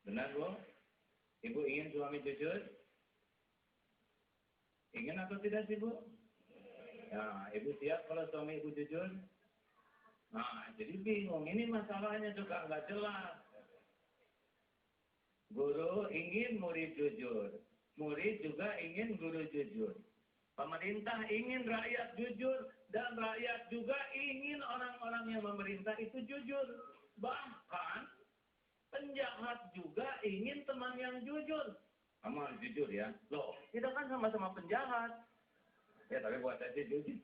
Benar, Bu? Ibu ingin suami jujur? Ingin atau tidak sih, Bu? Ya, Ibu siap kalau suami Ibu jujur? Nah, jadi bingung. Ini masalahnya juga nggak jelas. Guru ingin murid jujur. Murid juga ingin guru jujur. Pemerintah ingin rakyat jujur. Dan rakyat juga ingin orang-orang yang memerintah itu jujur. Bahkan penjahat juga ingin teman yang jujur. Kamu harus jujur ya. Loh, kita kan sama-sama penjahat. Ya, tapi buat aja jujur.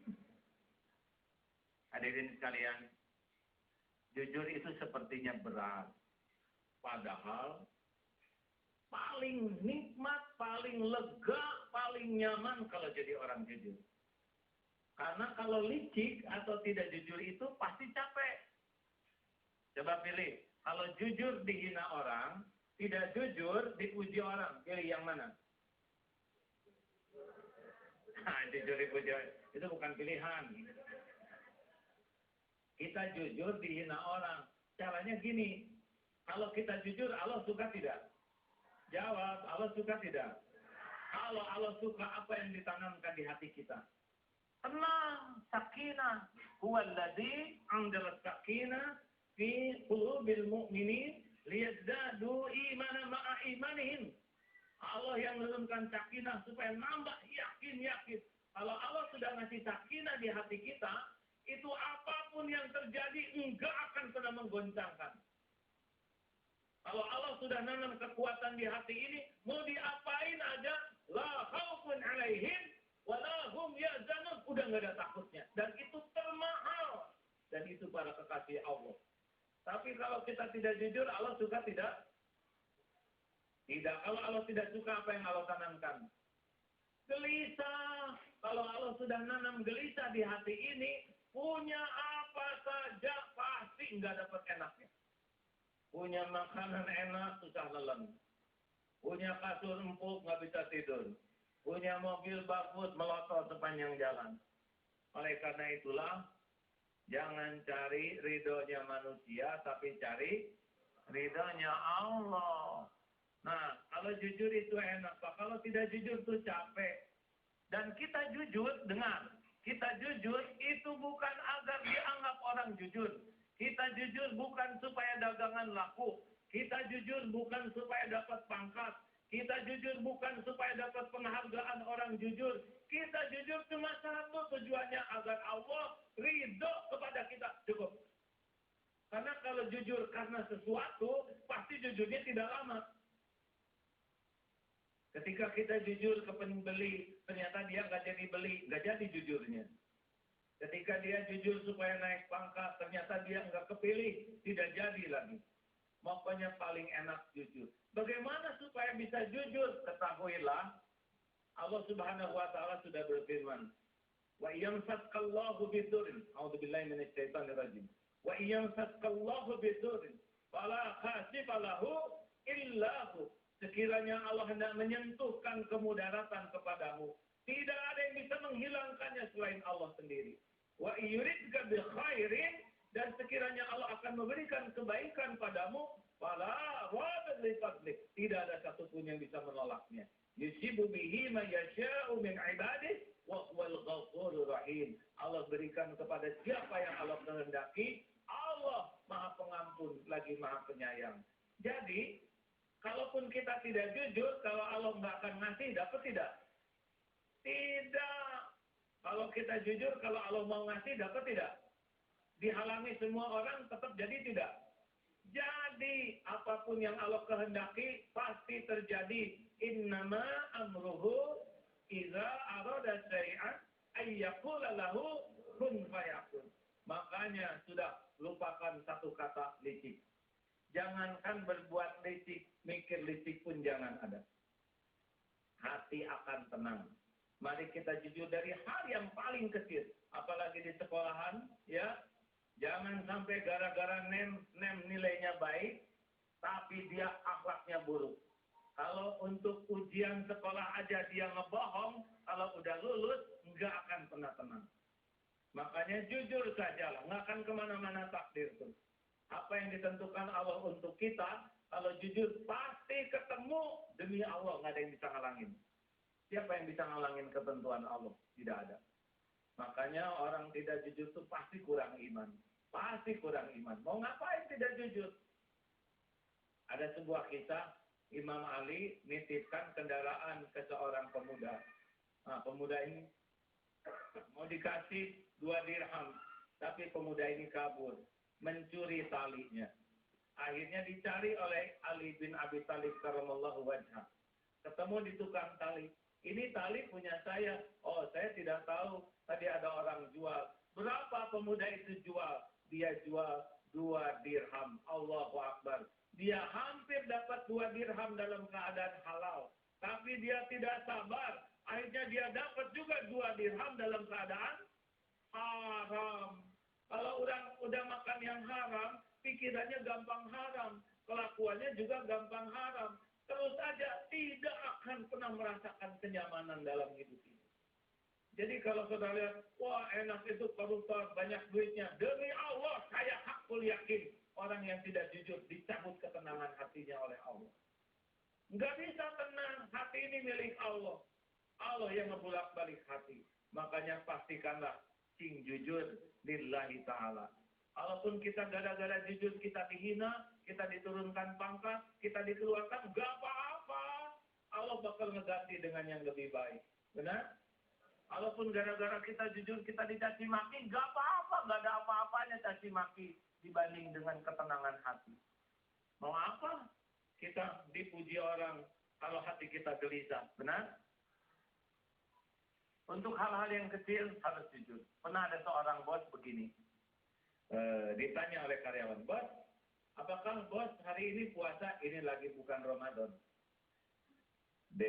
Hadirin sekalian, jujur itu sepertinya berat. Padahal paling nikmat, paling lega, paling nyaman kalau jadi orang jujur. Karena kalau licik atau tidak jujur itu pasti capek. Coba pilih, kalau jujur dihina orang, tidak jujur dipuji orang. Pilih yang mana? Nah, jujur dipuji itu bukan pilihan. Kita jujur dihina orang. Caranya gini, kalau kita jujur, Allah suka tidak? Jawab, Allah suka tidak? Kalau Allah suka, apa yang ditanamkan di hati kita? Tenang, sakinah. Huwallazi anzala sakinah fi qulubil mu'minin liyazdadu imanan ma'a imanihim. Allah yang menurunkan sakinah supaya nambah yakin. Kalau Allah sudah ngasih sakinah di hati kita, itu apapun yang terjadi enggak akan pernah menggoncangkan. Kalau Allah sudah nanam kekuatan di hati ini, mau diapain aja, la khaufun alaihim wa la hum yahzanun, udah enggak ada takutnya. Dan itu termahal. Dan itu para kekasih Allah. Tapi kalau kita tidak jujur, Allah suka tidak? Tidak. Kalau Allah tidak suka, apa yang Allah tanamkan? Gelisah. Kalau Allah sudah nanam gelisah di hati ini, punya apa saja pasti enggak dapat enaknya. Punya makanan enak, susah nelen. Punya kasur empuk, nggak bisa tidur. Punya mobil bagus, melotot sepanjang jalan. Oleh karena itulah, jangan cari ridhonya manusia, tapi cari ridhonya Allah. Nah, kalau jujur itu enak, Pak. Kalau tidak jujur itu capek. Dan kita jujur, dengar. Kita jujur itu bukan agar dianggap orang jujur. Kita jujur bukan supaya dagangan laku. Kita jujur bukan supaya dapat pangkat. Kita jujur bukan supaya dapat penghargaan orang jujur. Kita jujur cuma satu tujuannya, agar Allah ridho kepada kita. Cukup. Karena kalau jujur karena sesuatu, pasti jujurnya tidak lama. Ketika kita jujur ke pembeli, ternyata dia nggak jadi beli, nggak jadi jujurnya. Ketika dia jujur supaya naik pangkat, ternyata dia nggak kepilih, tidak jadi lagi. Pokoknya paling enak jujur. Bagaimana supaya bisa jujur? Ketahuilah, Allah Subhanahu wa Ta'ala sudah berfirman, wa yamsaskallahu bidurrin, a'udzubillahi minasyaitonirrajim. Wa yamsaskallahu bidurrin, fala khasifa lahu illa hu. Sekiranya Allah hendak menyentuhkan kemudaratan kepadamu, tidak ada yang bisa menghilangkannya selain Allah sendiri. Wa yuridka bi khairin, dan sekiranya Allah akan memberikan kebaikan padamu, fala radda li fadlik, tidak ada satupun yang bisa menolaknya. Yusibu bihi ma yasha'u min ibadihi wa huwal ghafurur rahim. Allah berikan kepada siapa yang Allah kehendaki. Allah Maha Pengampun lagi Maha Penyayang. Jadi, kalaupun kita tidak jujur, kalau Allah nggak akan ngasih, dapat tidak? Tidak. Kalau kita jujur, kalau Allah mau ngasih, dapat tidak? Dihalangi semua orang, tetap jadi tidak? Jadi, apapun yang Allah kehendaki, pasti terjadi. Innama amruhu iza arada syai'an ayyakula lahu kun fayakun. Makanya sudah lupakan satu kata licik. Jangankan berbuat licik, mikir licik pun jangan ada. Hati akan tenang. Mari kita jujur dari hal yang paling kecil. Apalagi di sekolahan, ya. Jangan sampai gara-gara nem nilainya baik, tapi dia akhlaknya buruk. Kalau untuk ujian sekolah aja dia ngebohong, kalau udah lulus, nggak akan pernah tenang. Makanya jujur sajalah, nggak akan kemana-mana takdir itu. Apa yang ditentukan Allah untuk kita, kalau Kalau jujur pasti ketemu, demi Allah nggak ada yang bisa ngalangin. Siapa yang bisa ngalangin ketentuan Allah? Tidak ada. Makanya orang tidak jujur itu pasti kurang iman. Pasti kurang iman. Mau ngapain tidak jujur? Ada sebuah kisah, Imam Ali nitipkan kendaraan ke seorang pemuda. Nah, pemuda ini mau dikasih 2 dirham, tapi pemuda ini kabur, mencuri talinya. Akhirnya dicari oleh Ali bin Abi Thalib karramallahu wajhah. Ketemu di tukang tali. Ini tali punya saya. Oh, saya tidak tahu. Tadi ada orang jual. Berapa pemuda itu jual? Dia jual 2 dirham. Allahu Akbar. Dia hampir dapat 2 dirham dalam keadaan halal. Tapi dia tidak sabar. Akhirnya dia dapat juga 2 dirham dalam keadaan haram. Kalau udah makan yang haram, pikirannya gampang haram. Kelakuannya juga gampang haram. Terus saja tidak akan pernah merasakan kenyamanan dalam hidup ini. Jadi kalau saudara lihat, wah enak itu koruptor, banyak duitnya. Demi Allah, saya hakul yakin. Orang yang tidak jujur dicabut ketenangan hatinya oleh Allah. Nggak bisa tenang, hati ini milik Allah. Allah yang ngebulak-balik hati. Makanya pastikanlah, sing jujur lillahi ta'ala. Walaupun kita gara-gara jujur kita dihina, kita diturunkan pangkat, kita dikeluarkan, nggak apa-apa. Allah bakal ngeganti dengan yang lebih baik. Benar? Walaupun gara-gara kita jujur kita dicaci maki, nggak apa-apa. Nggak ada apa-apanya caci maki dibanding dengan ketenangan hati. Mau apa? Kita dipuji orang kalau hati kita gelisah. Benar? Untuk hal-hal yang kecil harus jujur. Pernah ada seorang bos begini. Ditanya oleh karyawan, bos, apakah bos hari ini puasa? Ini lagi bukan Ramadan. B.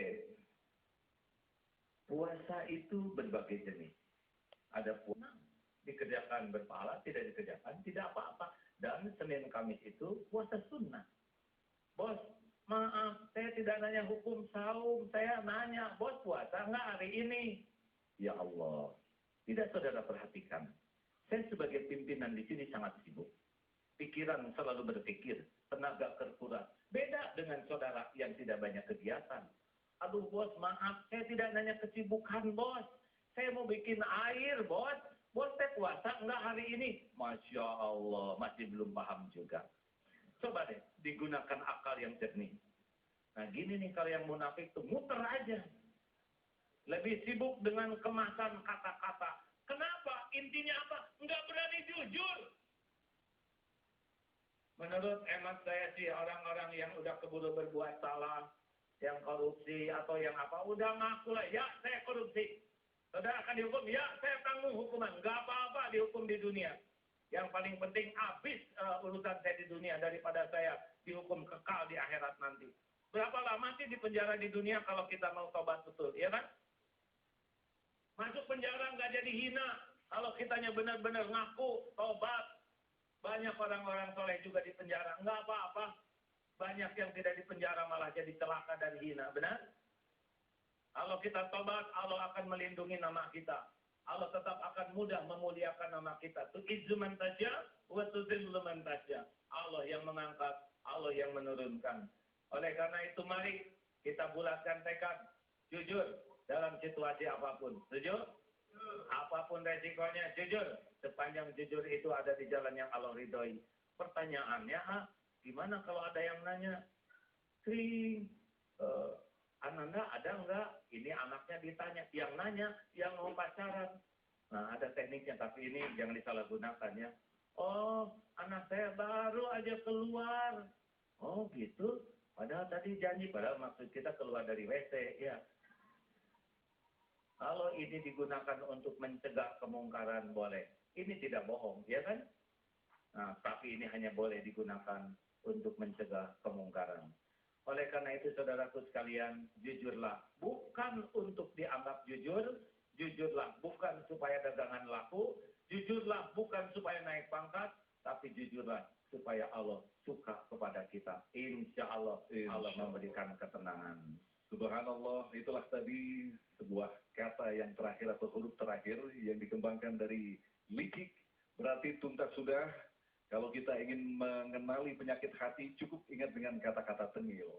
Puasa itu berbagai jenis. Ada puasa dikerjakan berpahala, tidak dikerjakan, tidak apa-apa. Dan Senin Kamis itu puasa sunnah. Bos, maaf, saya tidak nanya hukum saum, saya nanya, bos puasa nggak hari ini? Ya Allah, tidak saudara perhatikan. Saya sebagai pimpinan di sini sangat sibuk. Pikiran selalu berpikir, tenaga terkuras. Beda dengan saudara yang tidak banyak kegiatan. Aduh bos, maaf, saya tidak nanya kesibukan bos. Saya mau bikin air bos. Bos saya puasa enggak hari ini? Masya Allah, masih belum paham juga. Coba deh, digunakan akal yang jernih. Nah gini nih kalau yang munafik tuh muter aja. Lebih sibuk dengan kemasan kata-kata. Kenapa? Intinya apa? Enggak berani jujur. Menurut hemat saya sih orang-orang yang udah keburu berbuat salah, yang korupsi atau yang apa, udah ngaku lah, ya saya korupsi. Saudara akan dihukum, ya saya tanggung hukuman. Enggak apa-apa dihukum di dunia. Yang paling penting habis urusan saya di dunia daripada saya dihukum kekal di akhirat nanti. Berapa lama sih di penjara di dunia kalau kita mau tobat betul, ya kan? Masuk penjara nggak jadi hina. Kalau kitanya benar-benar ngaku, tobat. Banyak orang-orang soleh juga di penjara. Nggak apa-apa. Banyak yang tidak di penjara malah jadi celaka dan hina. Benar? Kalau kita tobat, Allah akan melindungi nama kita. Allah tetap akan mudah memuliakan nama kita. Tu'izzu man tasya, wa tudhillu man tasya. Allah yang mengangkat, Allah yang menurunkan. Oleh karena itu mari kita bulatkan tekad. Jujur. Dalam situasi apapun. Setuju? Apapun resikonya, jujur. Sepanjang jujur itu ada di jalan yang Allah ridhoi. Pertanyaannya, gimana kalau ada yang nanya? Kring, Ananda ada enggak? Ini anaknya ditanya. Yang nanya, yang mau pacaran. Nah, ada tekniknya, tapi ini jangan disalahgunakan ya. Oh, anak saya baru aja keluar. Oh, gitu? Padahal tadi janji, padahal maksud kita keluar dari WC, ya. Kalau ini digunakan untuk mencegah kemungkaran boleh. Ini tidak bohong, ya kan? Nah, tapi ini hanya boleh digunakan untuk mencegah kemungkaran. Oleh karena itu, saudaraku sekalian, jujurlah. Bukan untuk dianggap jujur, jujurlah. Bukan supaya dagangan laku, jujurlah. Bukan supaya naik pangkat, tapi jujurlah supaya Allah suka kepada kita. Insya Allah, Allah memberikan ketenangan. Subhanallah, itulah tadi sebuah kata yang terakhir atau huruf terakhir yang dikembangkan dari licik, berarti tuntas sudah Kalau kita ingin mengenali penyakit hati, cukup ingat dengan kata-kata tengil.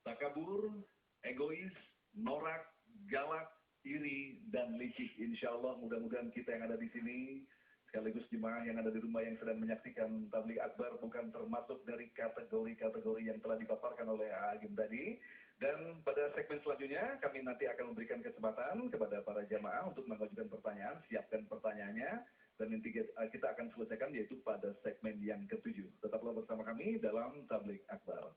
Takabur, egois, norak, galak, iri, dan licik. Insya Allah mudah-mudahan kita yang ada di sini, sekaligus jemaah yang ada di rumah yang sedang menyaksikan tabligh akbar, bukan termasuk dari kategori-kategori yang telah dipaparkan oleh Agim tadi. Dan pada segmen selanjutnya, kami nanti akan memberikan kesempatan kepada para jamaah untuk mengajukan pertanyaan, siapkan pertanyaannya, dan nanti kita akan selesaikan yaitu pada segmen yang ke-7. Tetaplah bersama kami dalam tabligh akbar.